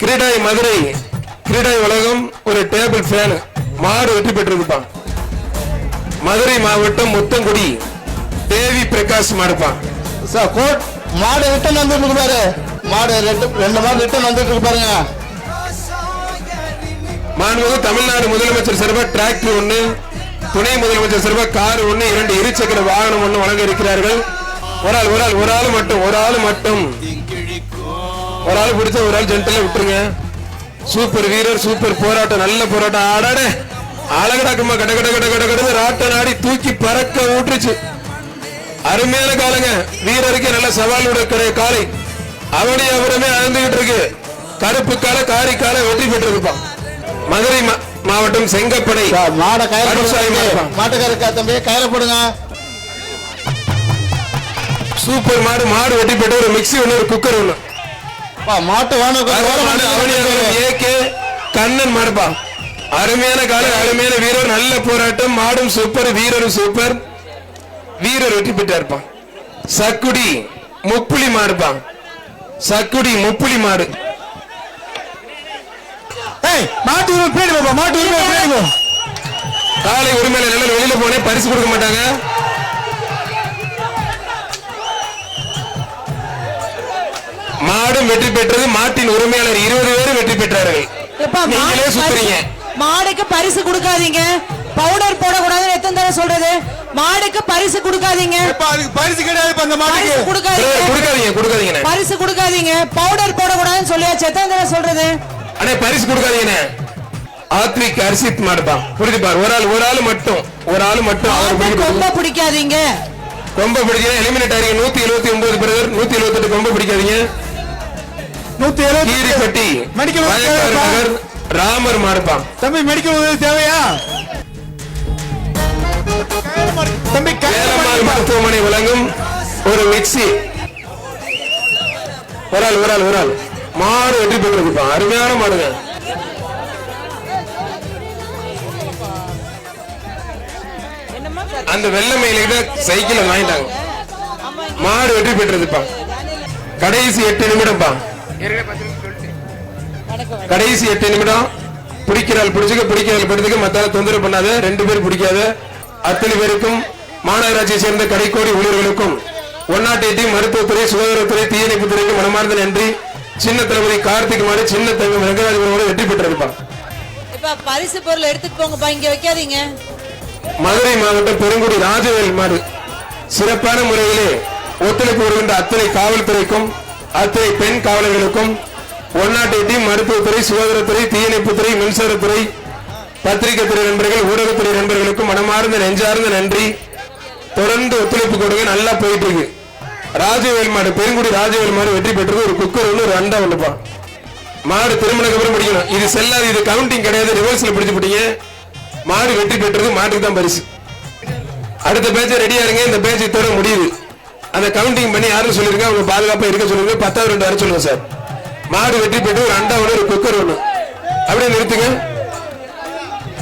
கிரீடாய் மதுரை கிரீடாய் உலகம் ஒரு table fan மாடு வெற்றி பெற்றிருப்பான். மதுரை மாவட்டம் முத்தங்குடி தேவி பிரகாஷ் மாடுப்பான். சார் கோட் மாடு ரிட்டர்ன் வந்துட்டு பாரு. மாடு ரெண்டு மாடு ரிட்டர்ன் வந்துட்டு பாருங்க. மாண்புமிகு தமிழ்நாடு முதலமைச்சர் சார்பாக டிராக்டர் 1, துணை முதலமைச்சர் சார்பாக கார் 1, 2 இருசக்கர வாகனம் 1 வழங்க இருக்கிறார்கள். ஒரு ஆள் மட்டும் ஒரு ஆள் பிடிச்ச ஒரு ஆள் ஜென்டலா விட்டுருங்க. சூப்பர் வீரர், சூப்பர் போராட்டம், நல்ல போராட்டம். ஆடாட அழகடாக்கமா கட கட கட கட கட ராட்ட நாடி தூக்கி பறக்க ஊற்றுச்சு. அருமையான காலங்க. வீரருக்கு நல்ல சவால் விட காலை அவனுடைய அவருமே அழந்துகிட்டு இருக்கு. கருப்பு காலை காரி காலை வெற்றி பெற்றிருப்பான். மதுரை மாவட்டம் செங்கப்படை மாட்டுக்காரக்கா தம்பி கையில போடுங்க. சூப்பர் மாடு. மாடு வெட்டி பெற்ற ஒரு மிக்சி 1, ஒரு குக்கர் 1. மாட்டு கண்ணன் மாடுப்பா. அருமையான காலம், அருமையான வீரர், நல்ல போராட்டம். மாடும் சூப்பர், வீரரும் சூப்பர். வீரர் வெற்றி பெற்றார்ப்பான். சக்குடி முப்புளி மாடுப்பா. சக்குடி முப்புளி மாடு. மாட்டு காலை உரிமையில நல்ல வெளியில போனே பரிசு கொடுக்க மாட்டாங்க. மாடும் வெற்றி பெற்றது. மாட்டின் உரிமையாளர் 20 பேரும் வெற்றி பெற்றார்கள். நீங்களே சுத்துறீங்க. மாடுக்கு பரிசு கொடுக்காதீங்க. பவுடர் போடக்கூடாதுன்னு எத்தனை தடவை சொல்றது? மாடுக்கு பரிசு கொடுக்காதீங்க. பரிசு கிடையாது. அந்த மாடுக்கு கொடுக்காதீங்க. பரிசு கொடுக்காதீங்க. பவுடர் போடக்கூடாதுன்னு சொல்லியாச்சு. எத்தனை தடவை சொல்றது? அண்ணே பரிசு கொடுக்காதீங்க. ஆத்விக் அரிசித் மாடுப்பா. புரிஞ்சு பாரு. ஒரு ஆள் மட்டும் கொம்ப பிடிக்காதீங்க. கொம்ப பிடிக்காத எலிமினேட் ஆறீங்க. 179 பிரதர், 178 கொம்ப பிடிக்காதீங்க. 170 மெடிக்கல் ராமர் மாடுப்பா. தம்பி மெடிக்கல் உதவி தேவையா தம்பி? மருத்துவமனை வழங்கும் ஒரு மிக்சி. ஒரு ஆள் மாடு வெற்றி பெற்றிருப்பா. அருமையான மாடுங்க. அந்த வெள்ள மயில சைக்கிள் வாங்கிட்டாங்க. மாடு வெற்றி பெற்றிருப்பா. கடைசி 8 நிமிடம்பா. கடைசி 8 நிமிடம். பிடிக்கிறாள் பிடிச்சுக்க, பிடிக்கிறாள் படுத்துக்க. மத்தால தொந்தரவு பண்ணாத. 2 பேர் பிடிக்காத. அத்தனை பேருக்கும் மாநகராட்சியை சேர்ந்த கடைக்கோடி ஊழியர்களுக்கும், ஒன்னாட்டி மருத்துவத்துறை, சுகாதாரத்துறை, தீயணைப்புத்துறைக்கு மனமார்ந்த நன்றி. சின்ன தளபதி கார்த்திக் மாடு, சின்ன தங்கம் வெங்கராஜபுரம் வெற்றி பெற்றிருப்பான். பரிசு பொருள் எடுத்துட்டு போங்கப்பா, இங்க வைக்காதீங்க. மதுரை மாவட்டம் பெருங்குடி ராஜவேல் மாடு சிறப்பான முறையிலே ஒத்துழைப்பு வருகின்ற அத்தனை காவல்துறைக்கும், அத்தனை பெண் காவலர்களுக்கும், ஒன்னாட்டி மருத்துவத்துறை, சுகாதாரத்துறை, தீயணைப்புத்துறை, மின்சாரத்துறை, பத்திரிகை துறை நண்பர்கள், ஊடகத்துறை நண்பர்களுக்கும் மனமார்ந்த நெஞ்சார்ந்த நன்றி. தொடர்ந்து ஒத்துழைப்பு கொடுங்க. நல்லா போயிட்டு இருக்கு. ராஜவேல் மாடு, பெருங்குடி ராஜவேல் மாடு வெற்றி பெற்றது. ஒரு குக்கர் 1, ஒரு அண்டா 1பா. மாடு திருமணம் அப்புறம் பிடிக்கணும். இது செல்லாது. இது கவுண்டிங் கிடையாது. ரிவர்ஸ்ல பிடிச்சு பிடிங்க. மாடு வெற்றி பெற்றது. மாட்டுக்கு தான் பரிசு. அடுத்த பேட்ச் ரெடியா இருங்க. இந்த பேட்ச் இத்தோட முடியுது. அந்த கவுண்டிங் பண்ணி யாரும் சொல்லிருங்க, அவங்க பாதுகாப்பா இருக்க சொல்லுங்க. 10வது 2 வர சொல்லுங்க சார். மாடு வெற்றி பெற்று ஒரு அண்டா 1, ஒரு குக்கர் 1. அப்படியே நிறுத்துங்க.